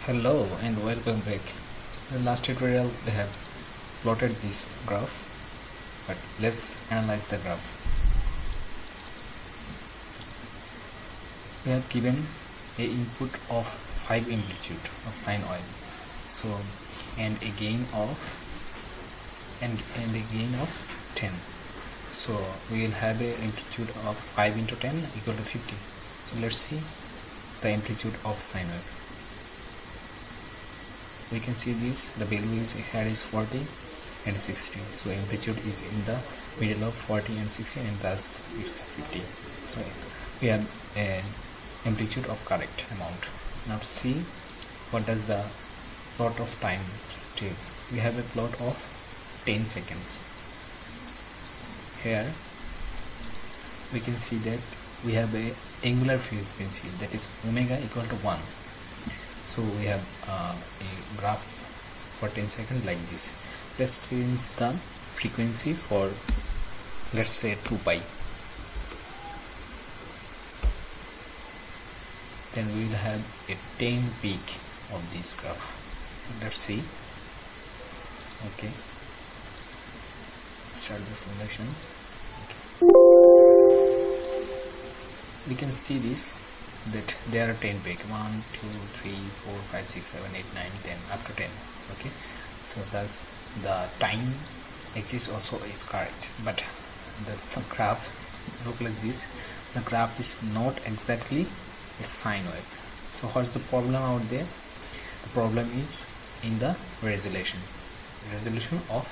Hello and welcome back. In the last tutorial we have plotted this graph, but let's analyze the graph. We have given a input of 5 amplitude of sine wave, so and a gain of 10. So we will have a amplitude of 5 into 10 equal to 50. So let's see the amplitude of sine wave. We can see this, the value is here is 40 and 60, so amplitude is in the middle of 40 and 60, and thus it's 50. So we have an amplitude of correct amount. Now see what does the plot of time take. We have a plot of 10 seconds. Here we can see that we have a angular frequency, that is omega equal to 1. So we have a graph for 10 seconds like this. Let's change the frequency for, let's say, 2 pi. Then we will have a 10 peak of this graph. Let's see. Okay, start the simulation. We can see this, that there are 10 peak, 1 2 3 4 5 6 7 8 9 10 up to 10. Okay, so thus the time axis also is correct, but the graph look like this. The graph is not exactly a sine wave. So what's the problem out there? The problem is in the resolution of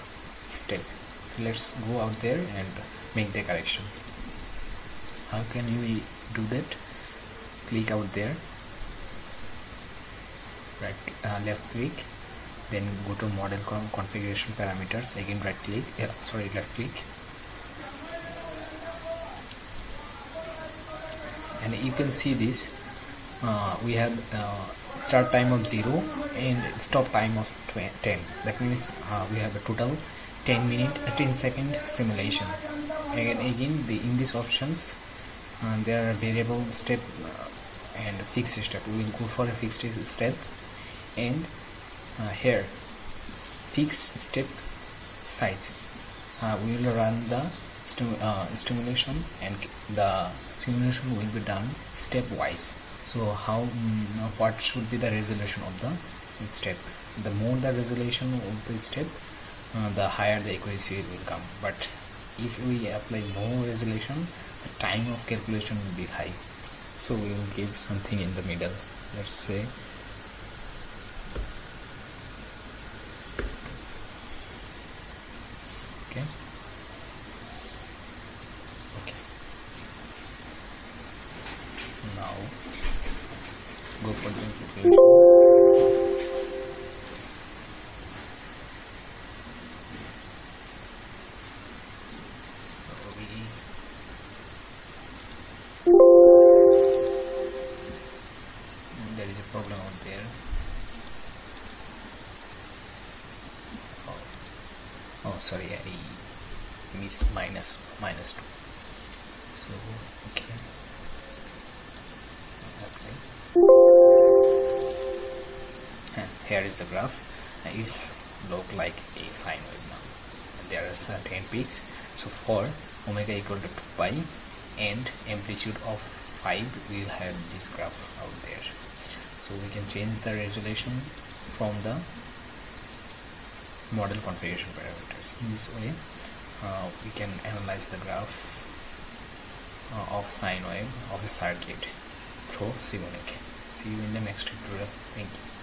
step. So let's go out there and make the correction. How can we do that? Click out there, left click, then go to model configuration parameters, again right click, left click, and you can see this. We have start time of 0 and stop time of 10. That means we have a total 10 second simulation. Again in these options there are variable step and fixed step. We will go for a fixed step, and here fixed step size. We will run the stimulation, and the simulation will be done stepwise. So what should be the resolution of the step? The more the resolution of the step, the higher the accuracy will come. But if we apply more resolution, the time of calculation will be high. So we will give something in the middle. Let's say okay. Now go for the calculation. There is a problem out there. Oh sorry, I miss minus 2. So okay, here is the graph. Is look like a sine wave now. There are 10 peaks. So for omega equal to 2 pi and amplitude of 5, we will have this graph out there. So we can change the resolution from the model configuration parameters. In this way we can analyze the graph of sine wave of a circuit through Simulink. See you in the next tutorial. Thank you.